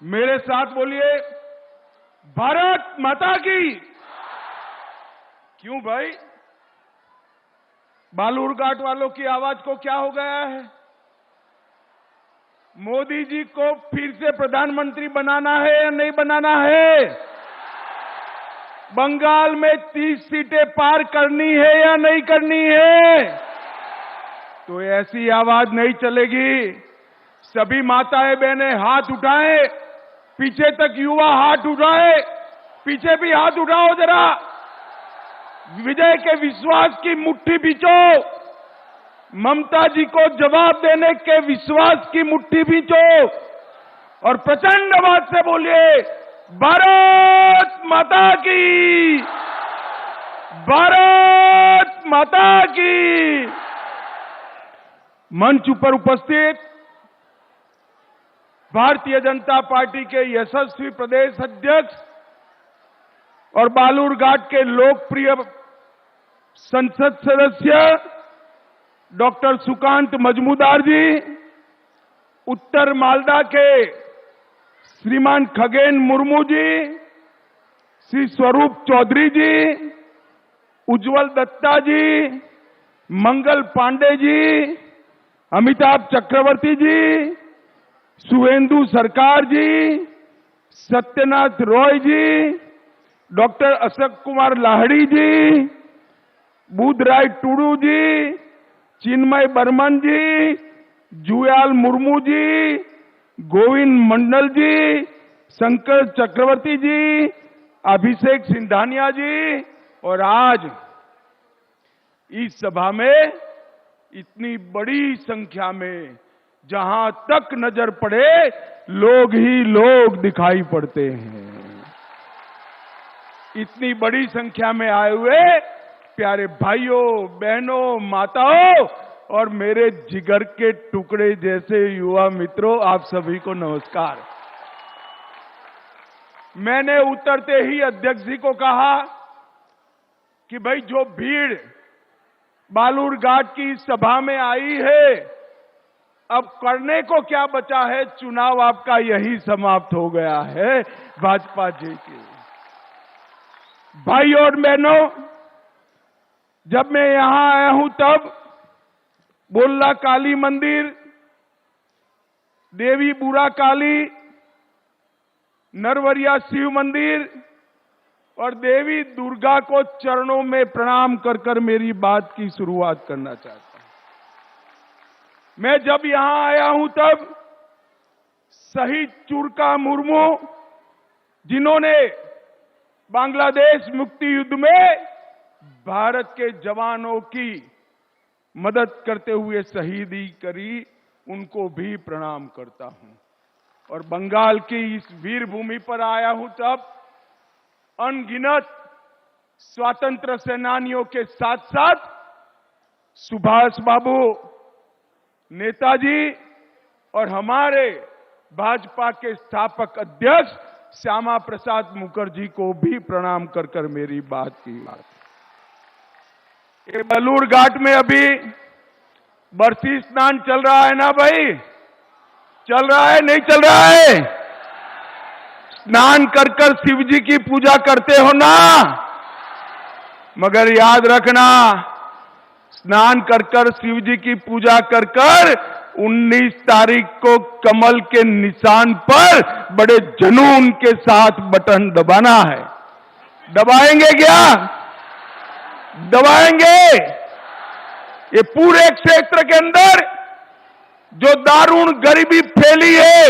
मेरे साथ बोलिए, भारत माता की। क्यों भाई, बालूरघाट वालों की आवाज को क्या हो गया है? मोदी जी को फिर से प्रधानमंत्री बनाना है या नहीं बनाना है? बंगाल में 30 सीटें पार करनी है या नहीं करनी है? तो ऐसी आवाज नहीं चलेगी। सभी माताएं बहनें हाथ उठाएं, पीछे तक युवा हाथ उठाए, पीछे भी हाथ उठाओ जरा। विजय के विश्वास की मुट्ठी बीचो, ममता जी को जवाब देने के विश्वास की मुट्ठी बीचो और प्रचंड आवाज से बोलिए, भारत माता की, भारत माता की। मंच पर उपस्थित भारतीय जनता पार्टी के यशस्वी प्रदेश अध्यक्ष और बालूरघाट के लोकप्रिय संसद सदस्य डॉक्टर सुकांत मजमूदार जी, उत्तर मालदा के श्रीमान खगेन मुर्मू जी, श्री स्वरूप चौधरी जी, उज्जवल दत्ता जी, मंगल पांडे जी, अमिताभ चक्रवर्ती जी, सुवेंदु सरकार जी, सत्यनाथ रॉय जी, डॉक्टर अशोक कुमार लाहड़ी जी, बुधराय टुडू जी, चिन्मय बर्मन जी, जुयाल मुर्मू जी, गोविंद मंडल जी, शंकर चक्रवर्ती जी, अभिषेक सिंधानिया जी और आज इस सभा में इतनी बड़ी संख्या में जहां तक नजर पड़े लोग ही लोग दिखाई पड़ते हैं। इतनी बड़ी संख्या में आए हुए प्यारे भाइयों, बहनों, माताओं और मेरे जिगर के टुकड़े जैसे युवा मित्रों, आप सभी को नमस्कार। मैंने उतरते ही अध्यक्ष जी को कहा कि भाई जो भीड़ बालूरघाट की सभा में आई है, अब करने को क्या बचा है? चुनाव आपका यही समाप्त हो गया है भाजपा जी के। भाई और बहनों, जब मैं यहां आया हूं तब बोल्ला काली मंदिर, देवी बुरा काली, नरवरिया शिव मंदिर और देवी दुर्गा को चरणों में प्रणाम कर कर मेरी बात की शुरुआत करना चाहता हूं। मैं जब यहां आया हूं तब शहीद चुरका मुर्मू, जिन्होंने बांग्लादेश मुक्ति युद्ध में भारत के जवानों की मदद करते हुए शहीदी करी, उनको भी प्रणाम करता हूं। और बंगाल की इस वीर भूमि पर आया हूं तब अनगिनत स्वतंत्र सेनानियों के साथ साथ सुभाष बाबू, नेताजी और हमारे भाजपा के स्थापक अध्यक्ष श्यामा प्रसाद मुखर्जी को भी प्रणाम कर कर मेरी बात की। ये बालूरघाट में अभी बरसी स्नान चल रहा है ना भाई? चल रहा है, नहीं चल रहा है? स्नान कर कर शिव जी की पूजा करते हो ना, मगर याद रखना, स्नान कर कर शिव जी की पूजा कर कर 19 तारीख को कमल के निशान पर बड़े जुनून के साथ बटन दबाना है। दबाएंगे क्या? दबाएंगे। ये पूरे क्षेत्र के अंदर जो दारुण गरीबी फैली है,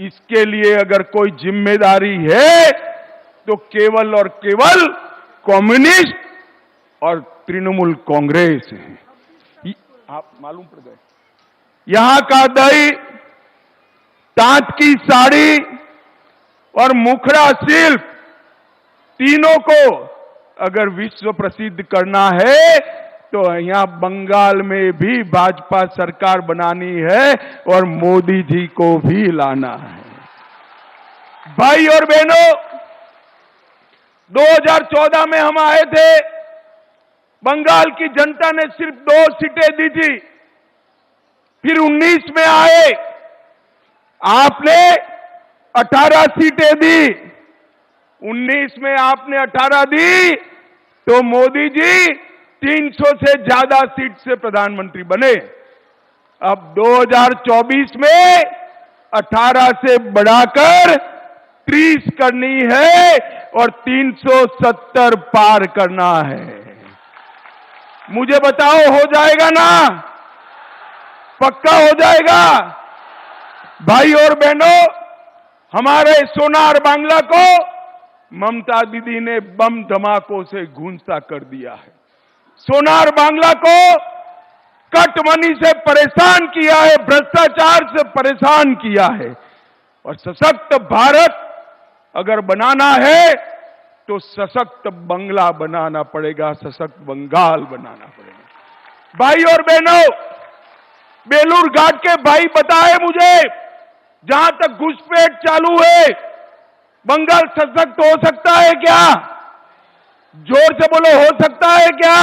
इसके लिए अगर कोई जिम्मेदारी है तो केवल और केवल कम्युनिस्ट और तृणमूल कांग्रेस है। आप मालूम पड़ गए, यहां का दही, तांत की साड़ी और मुखड़ा शिल्प, तीनों को अगर विश्व प्रसिद्ध करना है तो यहां बंगाल में भी भाजपा सरकार बनानी है और मोदी जी को भी लाना है। भाई और बहनों, 2014 में हम आए थे, बंगाल की जनता ने सिर्फ 2 सीटें दी थी। फिर 19 में आए, आपने 18 सीटें दी। 19 में आपने 18 दी तो मोदी जी 300 से ज्यादा सीट से प्रधानमंत्री बने। अब 2024 में 18 से बढ़ाकर 30 करनी है और 370 पार करना है। मुझे बताओ, हो जाएगा ना? पक्का हो जाएगा? भाई और बहनों, हमारे सोनार बांग्ला को ममता दीदी ने बम धमाकों से गूंजा कर दिया है। सोनार बांग्ला को कट मनी से परेशान किया है, भ्रष्टाचार से परेशान किया है। और सशक्त भारत अगर बनाना है तो सशक्त बंगला बनाना पड़ेगा, सशक्त बंगाल बनाना पड़ेगा। भाई और बहनों, बेलूर घाट के भाई बताए मुझे, जहां तक घुसपैठ चालू है, बंगाल सशक्त हो सकता है क्या? जोर से बोलो, हो सकता है क्या?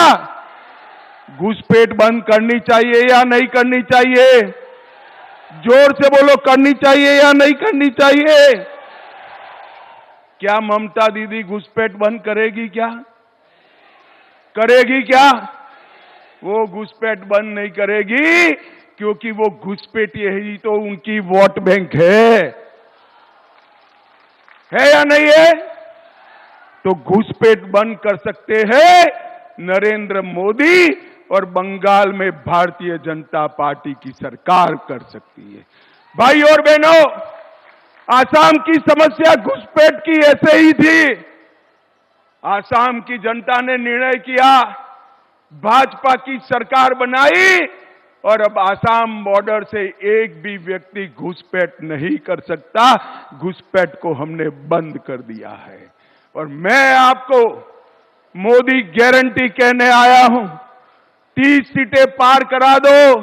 घुसपैठ बंद करनी चाहिए या नहीं करनी चाहिए? जोर से बोलो, करनी चाहिए या नहीं करनी चाहिए? क्या ममता दीदी घुसपैठ बंद करेगी क्या? करेगी क्या? वो घुसपैठ बंद नहीं करेगी, क्योंकि वो घुसपैठी ही तो उनकी वोट बैंक है या नहीं है? तो घुसपैठ बंद कर सकते हैं नरेंद्र मोदी, और बंगाल में भारतीय जनता पार्टी की सरकार कर सकती है। भाई और बहनों, आसाम की समस्या घुसपैठ की ऐसे ही थी। आसाम की जनता ने निर्णय किया, भाजपा की सरकार बनाई, और अब आसाम बॉर्डर से एक भी व्यक्ति घुसपैठ नहीं कर सकता। घुसपैठ को हमने बंद कर दिया है। और मैं आपको मोदी गारंटी कहने आया हूं, 30 सीटें पार करा दो,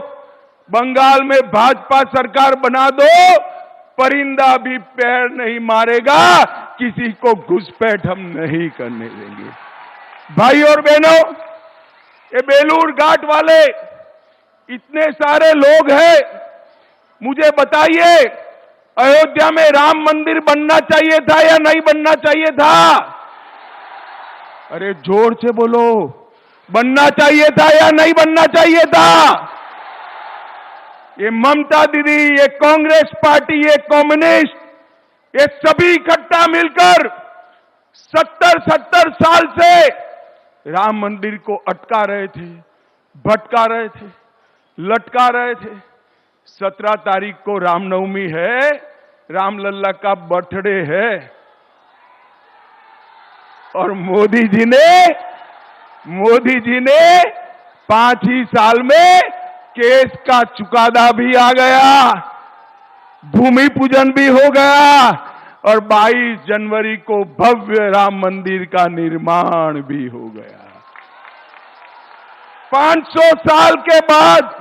बंगाल में भाजपा सरकार बना दो, परिंदा भी पैर नहीं मारेगा, किसी को घुसपैठ हम नहीं करने देंगे। भाई और बहनों, ये बेलूर घाट वाले इतने सारे लोग हैं, मुझे बताइए, अयोध्या में राम मंदिर बनना चाहिए था या नहीं बनना चाहिए था? अरे जोर से बोलो, बनना चाहिए था या नहीं बनना चाहिए था? ये ममता दीदी, ये कांग्रेस पार्टी, ये कम्युनिस्ट, ये सभी इकट्ठा मिलकर 70 साल से राम मंदिर को अटका रहे थे, भटका रहे थे, लटका रहे थे। 17 तारीख को रामनवमी है, रामलल्ला का बर्थडे है, और मोदी जी ने 5 ही साल में केस का चुकादा भी आ गया, भूमि पूजन भी हो गया, और 22 जनवरी को भव्य राम मंदिर का निर्माण भी हो गया। 500 साल के बाद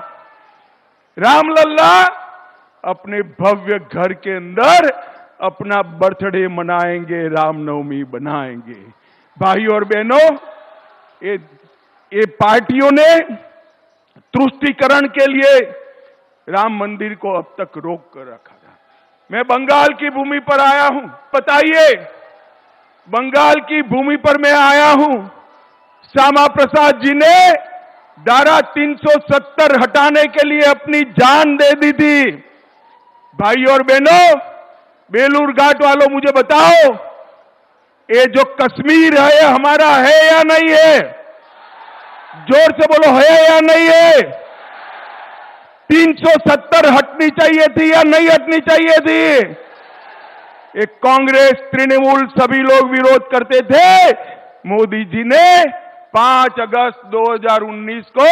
रामलल्ला अपने भव्य घर के अंदर अपना बर्थडे मनाएंगे, रामनवमी बनाएंगे। भाई और बहनों, ये पार्टियों ने तुष्टीकरण के लिए राम मंदिर को अब तक रोक कर रखा था। मैं बंगाल की भूमि पर आया हूं, बताइए, बंगाल की भूमि पर मैं आया हूं। श्यामा प्रसाद जी ने धारा 370 हटाने के लिए अपनी जान दे दी थी। भाई और बहनों, बेलूर घाट वालों, मुझे बताओ, ये जो कश्मीर है हमारा है या नहीं है? जोर से बोलो, है या नहीं है? 370 हटनी चाहिए थी या नहीं हटनी चाहिए थी? एक कांग्रेस, तृणमूल, सभी लोग विरोध करते थे। मोदी जी ने 5 अगस्त 2019 को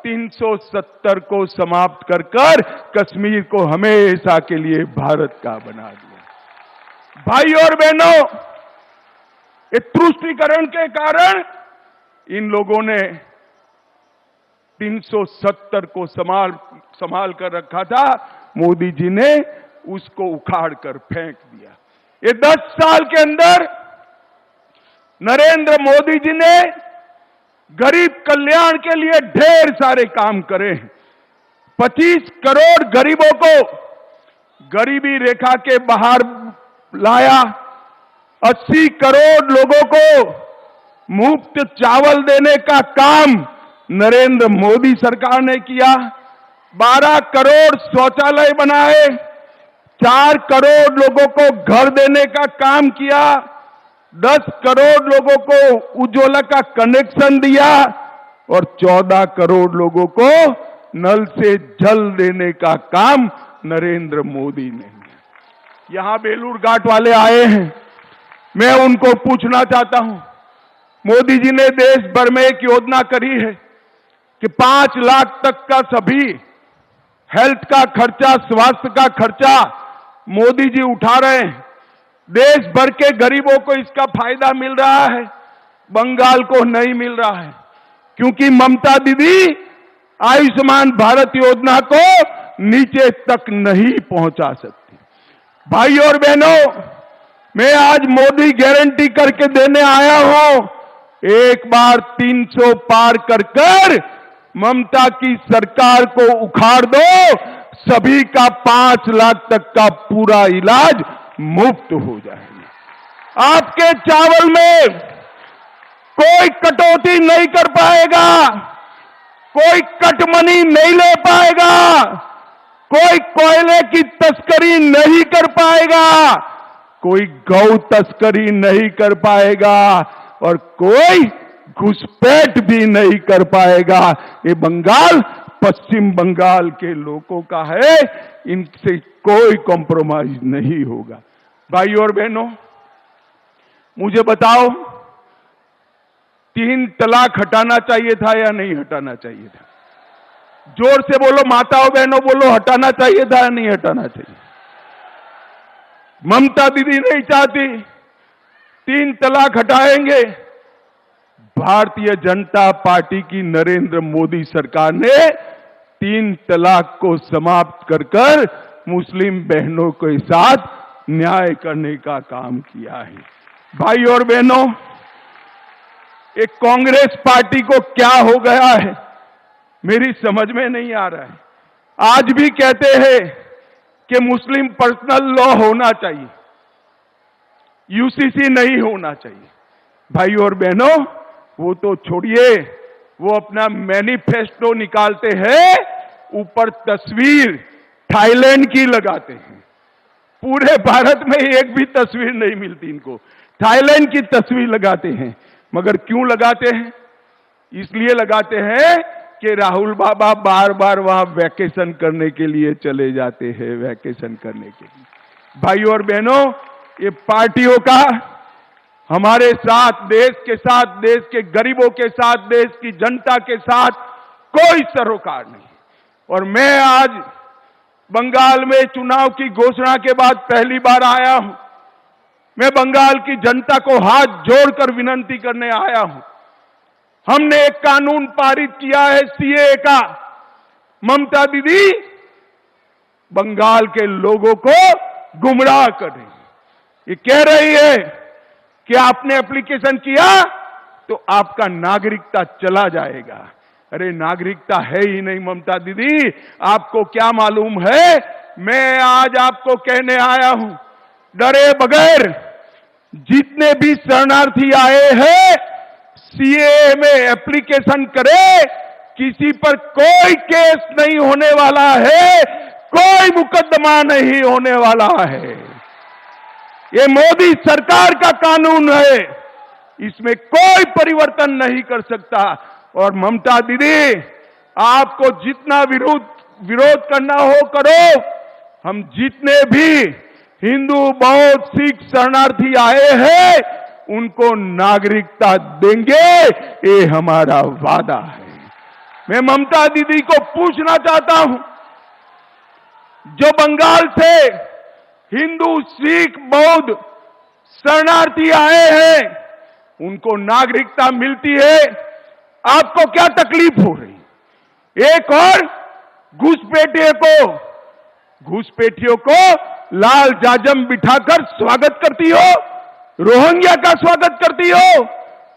370 को समाप्त कर कश्मीर को हमेशा के लिए भारत का बना दिया। भाई और बहनों, ये तुष्टीकरण के कारण इन लोगों ने 370 को संभाल कर रखा था, मोदी जी ने उसको उखाड़ कर फेंक दिया। ये 10 साल के अंदर नरेंद्र मोदी जी ने गरीब कल्याण के लिए ढेर सारे काम करे। 25 करोड़ गरीबों को गरीबी रेखा के बाहर लाया, 80 करोड़ लोगों को मुफ्त चावल देने का काम नरेंद्र मोदी सरकार ने किया, 12 करोड़ शौचालय बनाए, 4 करोड़ लोगों को घर देने का काम किया, 10 करोड़ लोगों को उज्ज्वला का कनेक्शन दिया और 14 करोड़ लोगों को नल से जल देने का काम नरेंद्र मोदी ने किया। यहां बेलूर घाट वाले आए हैं, मैं उनको पूछना चाहता हूं, मोदी जी ने देश भर में एक योजना करी है कि 5 लाख तक का सभी हेल्थ का खर्चा, स्वास्थ्य का खर्चा मोदी जी उठा रहे हैं। देश भर के गरीबों को इसका फायदा मिल रहा है, बंगाल को नहीं मिल रहा है, क्योंकि ममता दीदी आयुष्मान भारत योजना को नीचे तक नहीं पहुंचा सकती। भाई और बहनों, मैं आज मोदी गारंटी करके देने आया हूं, एक बार 300 पार कर ममता की सरकार को उखाड़ दो, सभी का 5 लाख तक का पूरा इलाज मुफ्त हो जाएगा। आपके चावल में कोई कटौती नहीं कर पाएगा, कोई कटमनी नहीं ले पाएगा, कोई कोयले की तस्करी नहीं कर पाएगा, कोई गौ तस्करी नहीं कर पाएगा और कोई घुसपैठ भी नहीं कर पाएगा। ये बंगाल पश्चिम बंगाल के लोगों का है, इनसे कोई कॉम्प्रोमाइज नहीं होगा। भाइयों और बहनों, मुझे बताओ, 3 तलाक हटाना चाहिए था या नहीं हटाना चाहिए था? जोर से बोलो, माताओं बहनों बोलो, हटाना चाहिए था या नहीं हटाना चाहिए? ममता दीदी नहीं चाहती 3 तलाक हटाएंगे। भारतीय जनता पार्टी की नरेंद्र मोदी सरकार ने 3 तलाक को समाप्त कर मुस्लिम बहनों के साथ न्याय करने का काम किया है। भाई और बहनों, एक कांग्रेस पार्टी को क्या हो गया है मेरी समझ में नहीं आ रहा है। आज भी कहते हैं कि मुस्लिम पर्सनल लॉ होना चाहिए, यूसीसी नहीं होना चाहिए। भाई और बहनों, वो तो छोड़िए, वो अपना मैनिफेस्टो निकालते हैं, ऊपर तस्वीर थाईलैंड की लगाते हैं। पूरे भारत में एक भी तस्वीर नहीं मिलती इनको, थाईलैंड की तस्वीर लगाते हैं। मगर क्यों लगाते हैं? इसलिए लगाते हैं कि राहुल बाबा बार बार वहां वैकेशन करने के लिए चले जाते हैं, वैकेशन करने के लिए। भाइयों और बहनों, ये पार्टियों का हमारे साथ, देश के साथ, देश के गरीबों के साथ, देश की जनता के साथ कोई सरोकार नहीं। और मैं आज बंगाल में चुनाव की घोषणा के बाद पहली बार आया हूं। मैं बंगाल की जनता को हाथ जोड़कर विनती करने आया हूं। हमने एक कानून पारित किया है सीएए का। ममता दीदी बंगाल के लोगों को गुमराह कर रही है। ये कह रही है कि आपने एप्लीकेशन किया तो आपका नागरिकता चला जाएगा। अरे नागरिकता है ही नहीं ममता दीदी, आपको क्या मालूम है? मैं आज आपको कहने आया हूं, डरे बगैर जितने भी शरणार्थी आए हैं सीएए में एप्लीकेशन करे, किसी पर कोई केस नहीं होने वाला है, कोई मुकदमा नहीं होने वाला है। ये मोदी सरकार का कानून है, इसमें कोई परिवर्तन नहीं कर सकता। और ममता दीदी, आपको जितना विरोध करना हो करो। हम जितने भी हिंदू, बौद्ध, सिख शरणार्थी आए हैं उनको नागरिकता देंगे, ये हमारा वादा है। मैं ममता दीदी को पूछना चाहता हूं, जो बंगाल से हिंदू, सिख, बौद्ध शरणार्थी आए हैं उनको नागरिकता मिलती है, आपको क्या तकलीफ हो रही? एक और घुसपैठियों को लाल जाजम बिठाकर स्वागत करती हो, रोहिंग्या का स्वागत करती हो,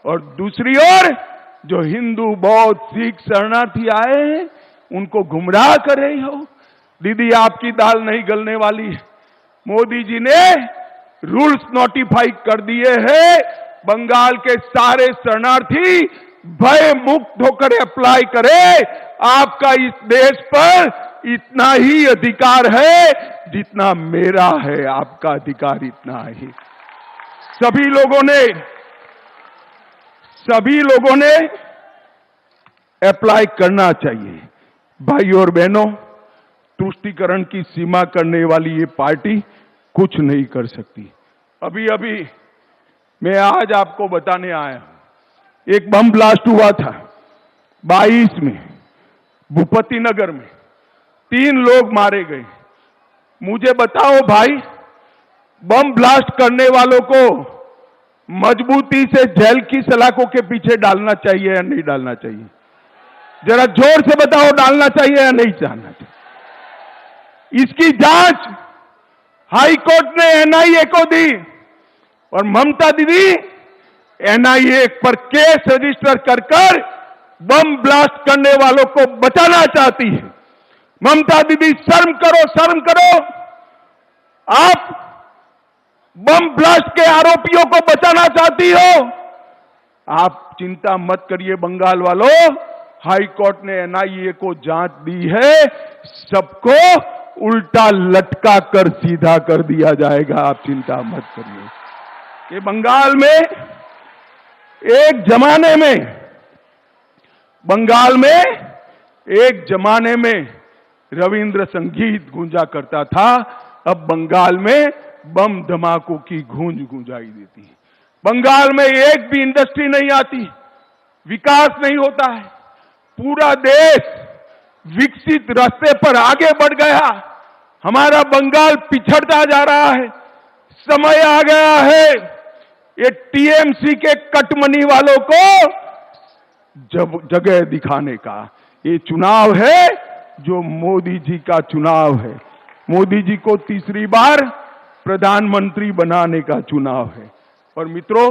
और दूसरी ओर जो हिंदू, बौद्ध, सिख शरणार्थी आए हैं उनको गुमराह कर रही हो। दीदी, आपकी दाल नहीं गलने वाली है। मोदी जी ने रूल्स नोटिफाई कर दिए हैं। बंगाल के सारे शरणार्थी भय मुक्त होकर अप्लाई करे। आपका इस देश पर इतना ही अधिकार है जितना मेरा है। आपका अधिकार इतना ही। सभी लोगों ने अप्लाई करना चाहिए। भाइयों और बहनों, तुष्टीकरण की सीमा करने वाली ये पार्टी कुछ नहीं कर सकती। अभी मैं आज आपको बताने आया हूं, एक बम ब्लास्ट हुआ था 22 में भूपति नगर में, 3 लोग मारे गए। मुझे बताओ भाई, बम ब्लास्ट करने वालों को मजबूती से जेल की सलाखों के पीछे डालना चाहिए या नहीं डालना चाहिए? जरा जोर से बताओ, डालना चाहिए या नहीं चाहना चाहिए? इसकी जांच हाई कोर्ट ने एनआईए को दी और ममता दीदी एनआईए पर केस रजिस्टर कर बम ब्लास्ट करने वालों को बचाना चाहती है। ममता दीदी, शर्म करो, शर्म करो। आप बम ब्लास्ट के आरोपियों को बचाना चाहती हो। आप चिंता मत करिए बंगाल वालों, हाई कोर्ट ने एनआईए को जांच दी है। सबको उल्टा लटका कर सीधा कर दिया जाएगा। आप चिंता मत करिए। ये बंगाल में एक जमाने में रविंद्र संगीत गूंजा करता था। अब बंगाल में बम धमाकों की गूंज गूंजाई देती है। बंगाल में एक भी इंडस्ट्री नहीं आती, विकास नहीं होता है। पूरा देश विकसित रास्ते पर आगे बढ़ गया, हमारा बंगाल पिछड़ता जा रहा है। समय आ गया है ये टीएमसी के कटमनी वालों को जगह दिखाने का। ये चुनाव है जो मोदी जी का चुनाव है। मोदी जी को तीसरी बार प्रधानमंत्री बनाने का चुनाव है। और मित्रों,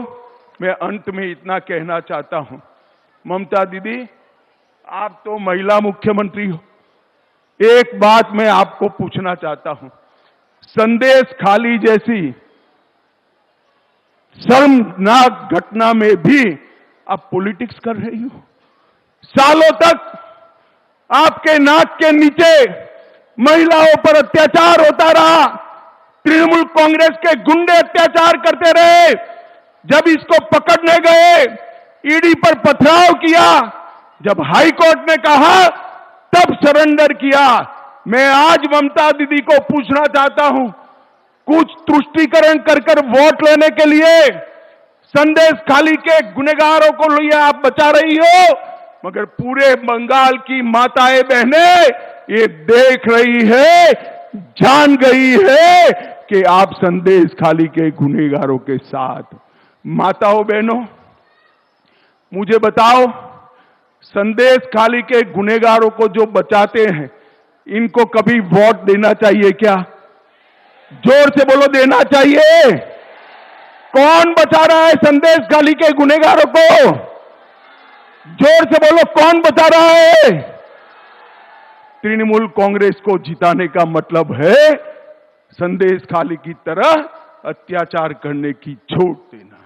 मैं अंत में इतना कहना चाहता हूं, ममता दीदी, आप तो महिला मुख्यमंत्री हो। एक बात मैं आपको पूछना चाहता हूं, संदेश खाली जैसी शर्मनाक घटना में भी आप पॉलिटिक्स कर रही हो। सालों तक आपके नाक के नीचे महिलाओं पर अत्याचार होता रहा। तृणमूल कांग्रेस के गुंडे अत्याचार करते रहे। जब इसको पकड़ने गए, ईडी पर पथराव किया। जब हाई कोर्ट ने कहा, तब सरेंडर किया। मैं आज ममता दीदी को पूछना चाहता हूं, कुछ तुष्टीकरण कर वोट लेने के लिए संदेश खाली के गुनहगारों को लिए आप बचा रही हो, मगर पूरे बंगाल की माताएं बहनें ये देख रही है, जान गई है कि आप संदेश खाली के गुनहगारों के साथ। माताओं बहनों, मुझे बताओ, संदेश खाली के गुनहगारों को जो बचाते हैं, इनको कभी वोट देना चाहिए क्या? जोर से बोलो, देना चाहिए? कौन बचा रहा है संदेश खाली के गुनहगारों को? जोर से बोलो, कौन बचा रहा है? तृणमूल कांग्रेस को जिताने का मतलब है संदेश खाली की तरह अत्याचार करने की छूट देना,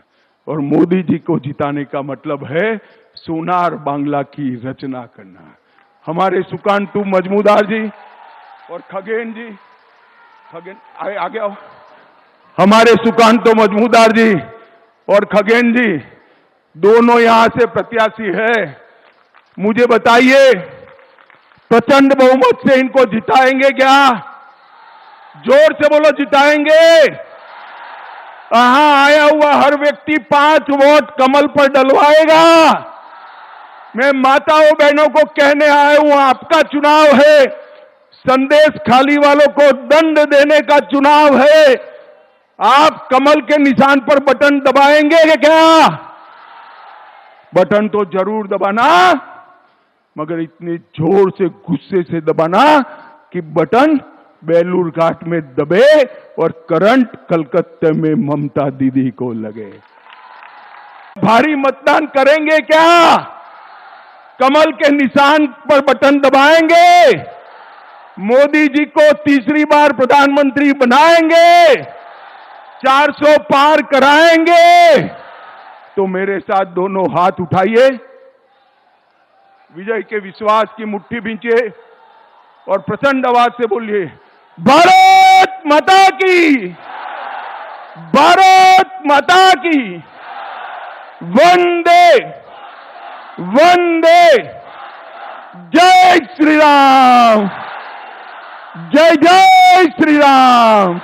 और मोदी जी को जिताने का मतलब है सोनार बांग्ला की रचना करना। हमारे सुकांतु मजमूदार जी और खगेन जी, आगे आओ। हमारे सुकांतु मजमूदार जी और खगेन जी दोनों यहां से प्रत्याशी है। मुझे बताइए, प्रचंड बहुमत से इनको जिताएंगे क्या? जोर से बोलो, जिताएंगे? यहां आया हुआ हर व्यक्ति 5 वोट कमल पर डलवाएगा। मैं माताओं बहनों को कहने आया हूं, आपका चुनाव है, संदेश खाली वालों को दंड देने का चुनाव है। आप कमल के निशान पर बटन दबाएंगे क्या? बटन तो जरूर दबाना, मगर इतने जोर से, गुस्से से दबाना कि बटन बेलूर घाट में दबे और करंट कलकत्ते में ममता दीदी को लगे। भारी मतदान करेंगे क्या? कमल के निशान पर बटन दबाएंगे, मोदी जी को तीसरी बार प्रधानमंत्री बनाएंगे, 400 पार कराएंगे, तो मेरे साथ दोनों हाथ उठाइए, विजय के विश्वास की मुट्ठी भींचिए और प्रचंड आवाज से बोलिए, भारत माता की, भारत माता की, वंदे वंदे, जय श्री राम, जय जय श्री राम।